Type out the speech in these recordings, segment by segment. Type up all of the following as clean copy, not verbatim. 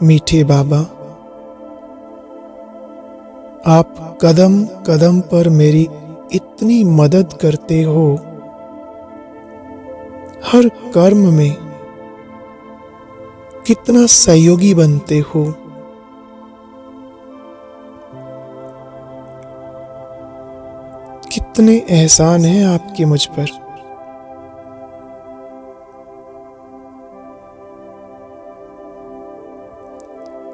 मीठे बाबा, आप कदम कदम पर मेरी इतनी मदद करते हो, हर कर्म में कितना सहयोगी बनते हो। कितने एहसान हैं आपके मुझ पर।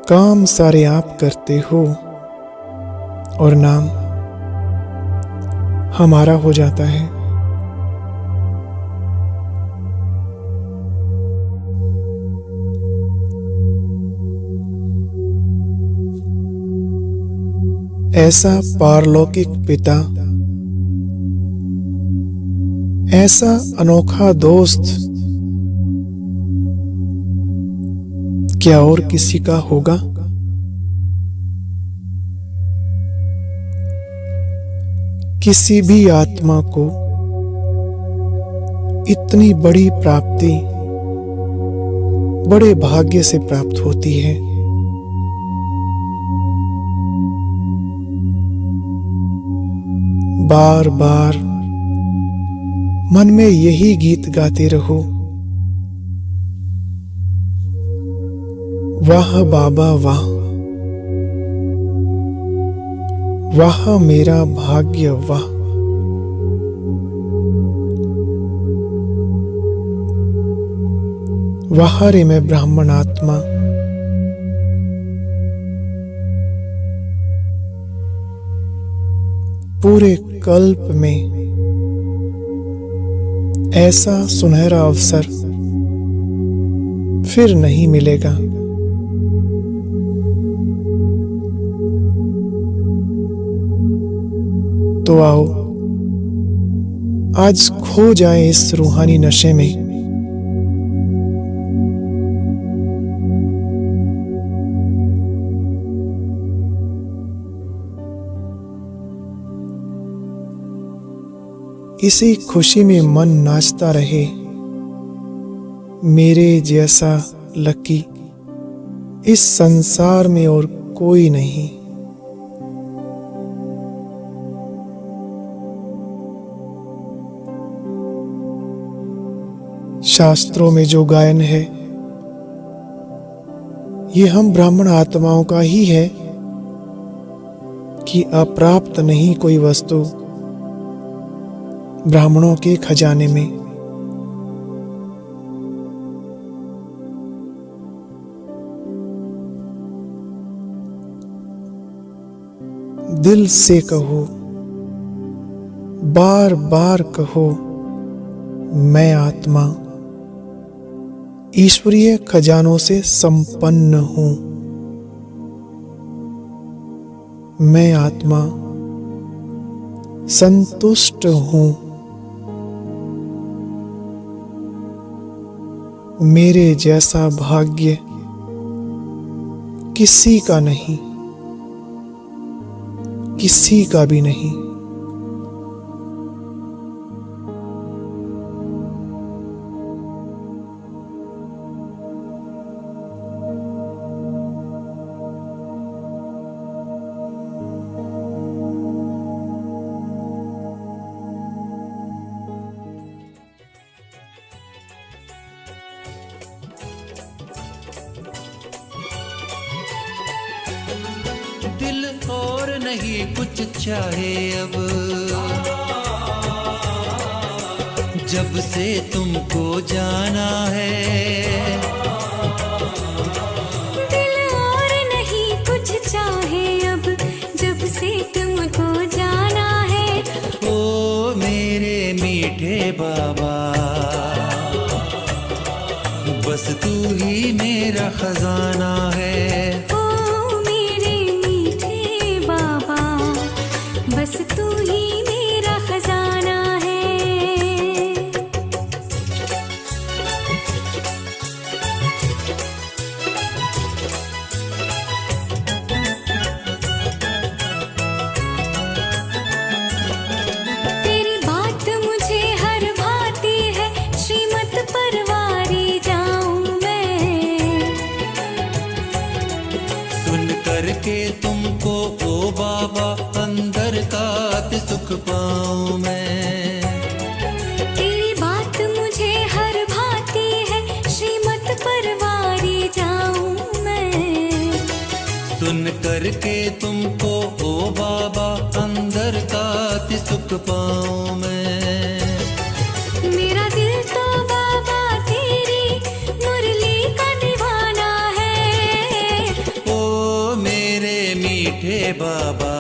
काम सारे आप करते हो और नाम हमारा हो जाता है। ऐसा पारलौकिक पिता, ऐसा अनोखा दोस्त क्या और किसी का होगा? किसी भी आत्मा को इतनी बड़ी प्राप्ति बड़े भाग्य से प्राप्त होती है। बार बार मन में यही गीत गाते रहो, वाह बाबा वाह, वाह मेरा भाग्य वाह। वाह रे मैं ब्राह्मण आत्मा, पूरे कल्प में ऐसा सुनहरा अवसर फिर नहीं मिलेगा। तो आओ आज खो जाए इस रूहानी नशे में। इसी खुशी में मन नाचता रहे, मेरे जैसा लकी इस संसार में और कोई नहीं। शास्त्रों में जो गायन है ये हम ब्राह्मण आत्माओं का ही है कि अप्राप्त नहीं कोई वस्तु ब्राह्मणों के खजाने में। दिल से कहो, बार बार कहो, मैं आत्मा ईश्वरीय खजानों से संपन्न हूं। मैं आत्मा संतुष्ट हूं। मेरे जैसा भाग्य किसी का नहीं, किसी का भी नहीं। दिल और नहीं कुछ चाहे अब, जब से तुमको जाना है। दिल और नहीं कुछ चाहे अब, जब से तुमको जाना है। ओ मेरे मीठे बाबा, बस तू ही मेरा खजाना है। बस तू ही मेरा खजाना है। तेरी बात मुझे हर भाती है, श्रीमत परवारी जाऊं मैं। करके तुमको ओ बाबा अंदर का सुख पाऊं मैं। मेरा दिल तो बाबा तेरी मुरली का दीवाना है। ओ मेरे मीठे बाबा,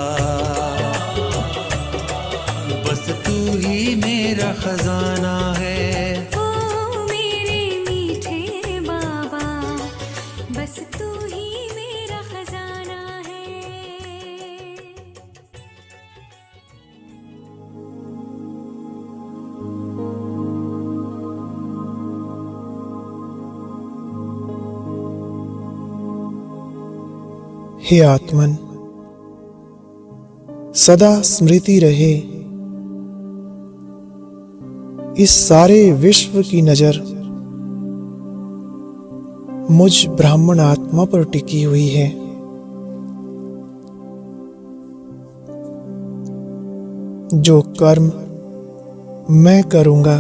बस तू ही मेरा खजाना है। ओ मेरे मीठे बाबा, बस तू ही मेरा खजाना है। हे आत्मन, सदा स्मृति रहे इस सारे विश्व की नजर मुझ ब्राह्मण आत्मा पर टिकी हुई है। जो कर्म मैं करूंगा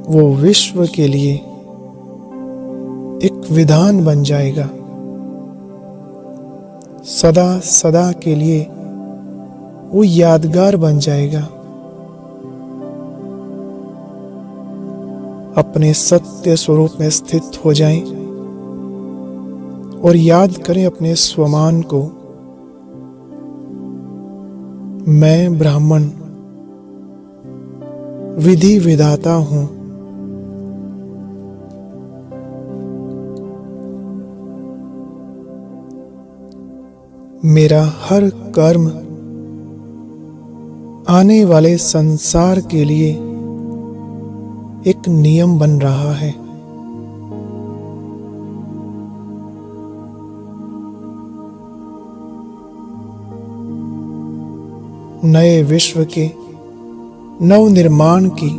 वो विश्व के लिए एक विधान बन जाएगा। सदा सदा के लिए वो यादगार बन जाएगा। अपने सत्य स्वरूप में स्थित हो जाएं और याद करें अपने स्वमान को। मैं ब्राह्मण विधि विधाता हूं। मेरा हर कर्म आने वाले संसार के लिए एक नियम बन रहा है। नए विश्व के नव निर्माण की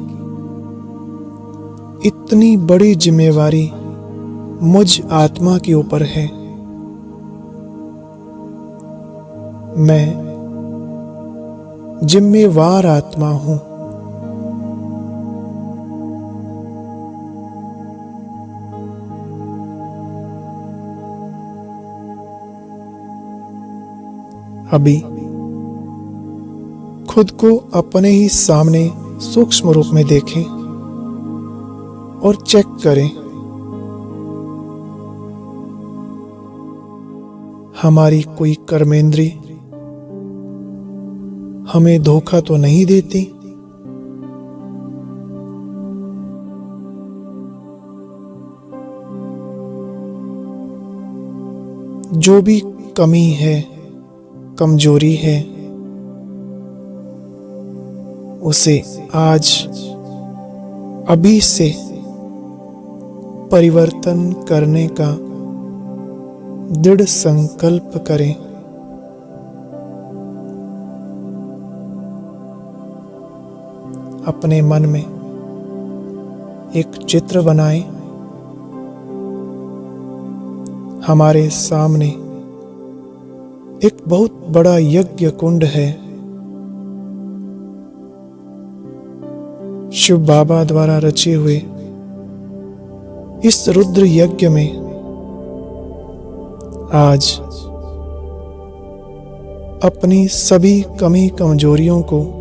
इतनी बड़ी जिम्मेवारी मुझ आत्मा के ऊपर है। मैं जिम्मेवार आत्मा हूं। अभी खुद को अपने ही सामने सूक्ष्म रूप में देखें और चेक करें। हमारी कोई कर्मेंद्री हमें धोखा तो नहीं देती? जो भी कमी है, कमजोरी है, उसे आज अभी से परिवर्तन करने का दृढ़ संकल्प करें। अपने मन में एक चित्र बनाएं। हमारे सामने एक बहुत बड़ा यज्ञ कुंड है। शिव बाबा द्वारा रचे हुए इस रुद्र यज्ञ में आज अपनी सभी कमी कमजोरियों को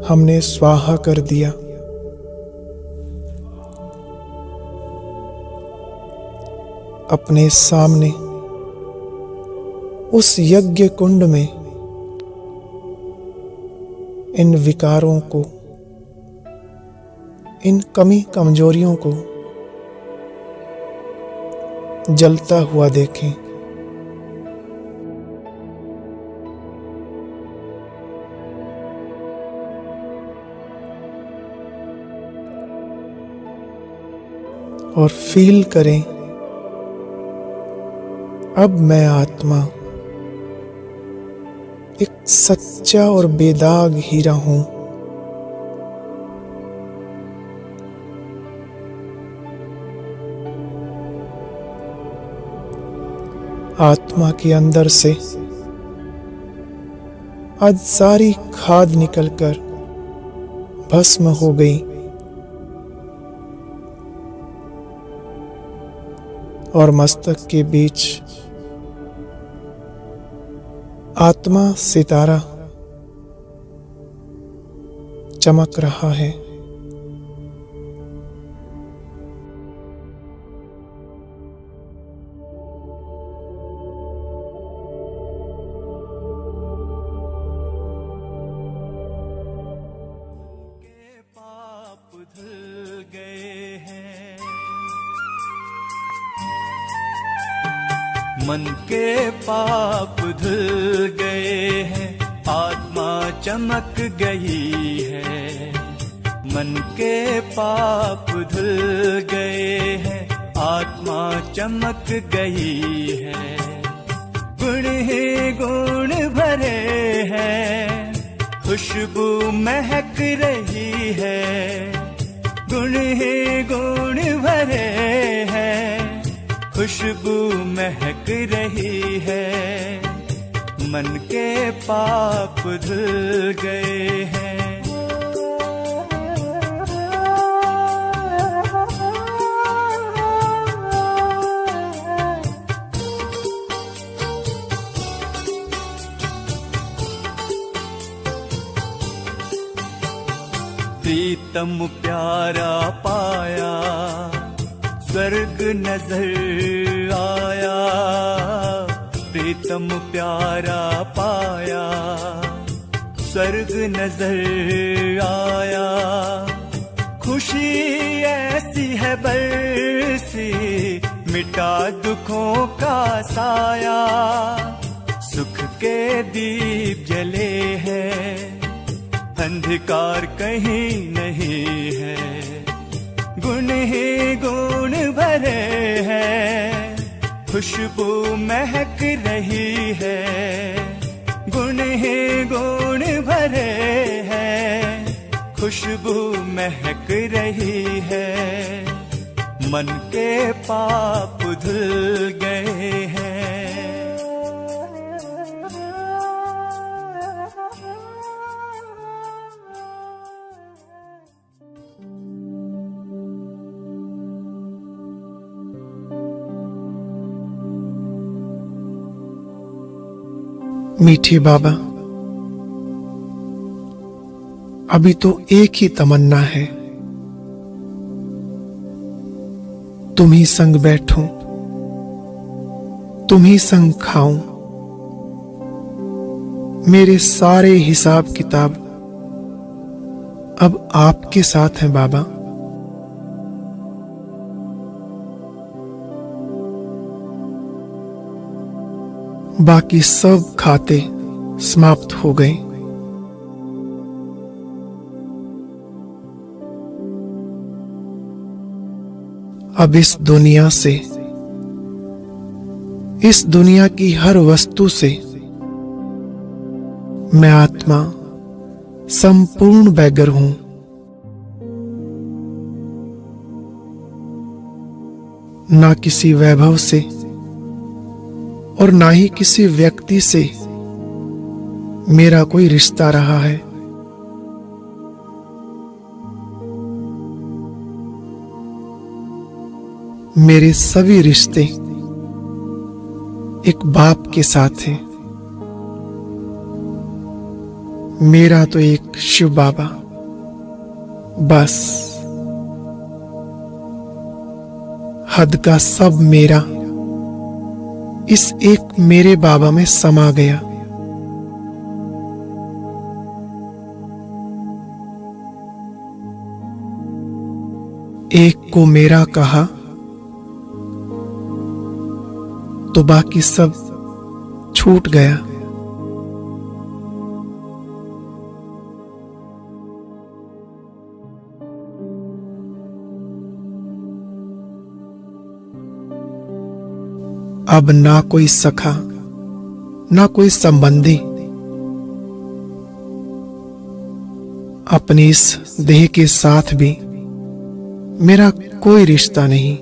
हमने स्वाहा कर दिया। अपने सामने उस यज्ञ कुंड में इन विकारों को, इन कमी कमजोरियों को जलता हुआ देखें। और फील करें, अब मैं आत्मा एक सच्चा और बेदाग हीरा हूं। आत्मा के अंदर से आज सारी खाद निकलकर भस्म हो गई। और मस्तक के बीच आत्मा सितारा चमक रहा है। पाप धुल गए हैं, मन के पाप धुल गए हैं, आत्मा चमक गई है। मन के पाप धुल गए हैं, आत्मा चमक गई है। गुण ही गुण भरे हैं, खुशबू महक रही है। गुण ही गुण भरे हैं, खुशबू महक रही है। मन के पाप धुल गए हैं। प्रीतम प्यारा पाया, स्वर्ग नजर आया। प्रीतम प्यारा पाया, स्वर्ग नजर आया। खुशी ऐसी है बरसी, मिटा दुखों का साया। सुख के दीप जले हैं, अंधकार कहीं नहीं है। गुण ही गुण भरे हैं, खुशबू महक रही है। गुण ही गुण भरे हैं, खुशबू महक रही है। मन के पाप धुल गए हैं। मीठे बाबा, अभी तो एक ही तमन्ना है, तुम ही संग बैठूं, तुम ही संग खाऊं। मेरे सारे हिसाब किताब अब आपके साथ हैं बाबा। बाकी सब खाते समाप्त हो गए। अब इस दुनिया से, इस दुनिया की हर वस्तु से मैं आत्मा संपूर्ण बैगर हूं। ना किसी वैभव से और ना ही किसी व्यक्ति से मेरा कोई रिश्ता रहा है। मेरे सभी रिश्ते एक बाप के साथ हैं। मेरा तो एक शिव बाबा बस। हद का सब मेरा इस एक मेरे बाबा में समा गया। एक को मेरा कहा तो बाकी सब छूट गया। अब ना कोई सखा, ना कोई संबंधी, अपनी इस देह के साथ भी मेरा कोई रिश्ता नहीं।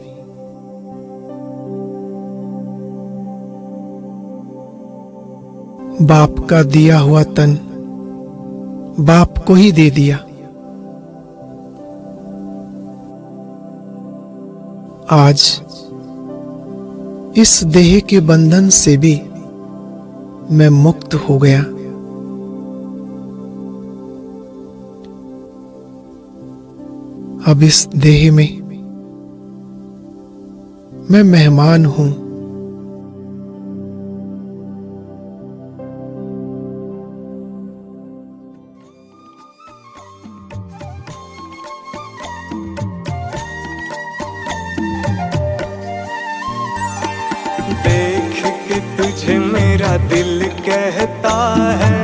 बाप का दिया हुआ तन बाप को ही दे दिया। आज इस देह के बंधन से भी मैं मुक्त हो गया। अब इस देह में मैं मेहमान हूं। देख के तुझे मेरा दिल कहता है,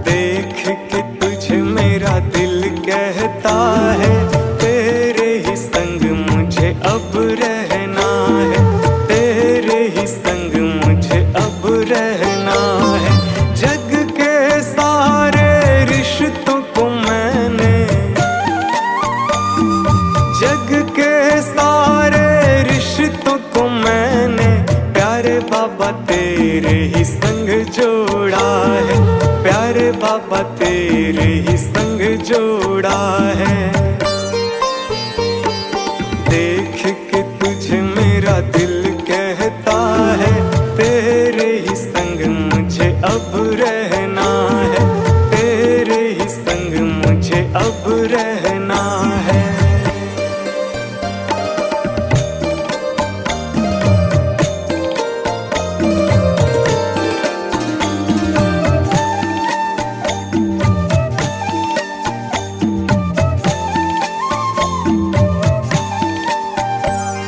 देख के तुझे मेरा दिल कहता है, तेरे ही संग मुझे अब रहना है, तेरे ही संग मुझे अब रहना है। जग के सारे रिश्तों को मैंने, जग के सारे रिश्तों को मैंने प्यारे बाबा तेरे ही संग जोड़ा है, प्यारे बाबा तेरे ही संग जोड़ा है। देख के तुझे मेरा दिल कहता है, तेरे ही संग मुझे अब रहना है, तेरे ही संग मुझे अब रहना है।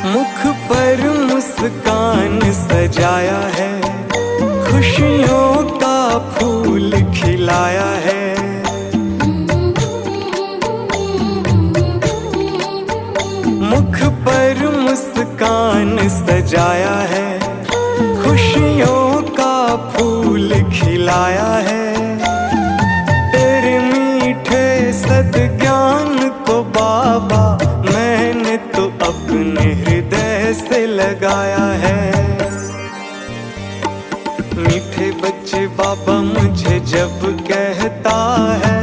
मुख पर मुस्कान सजाया है, खुशियों का फूल खिलाया है। मुख पर मुस्कान सजाया है, खुशियों का फूल खिलाया है। तेरे मीठे सद्ज्ञान को बाबा मैंने तो अपने हृदय से लगाया है। मीठे बच्चे बाबा मुझे जब कहता है,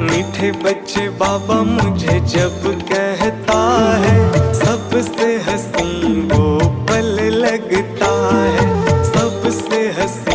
मीठे बच्चे बाबा मुझे जब कहता है, सबसे हंसी वो पल लगता है, सबसे हंसी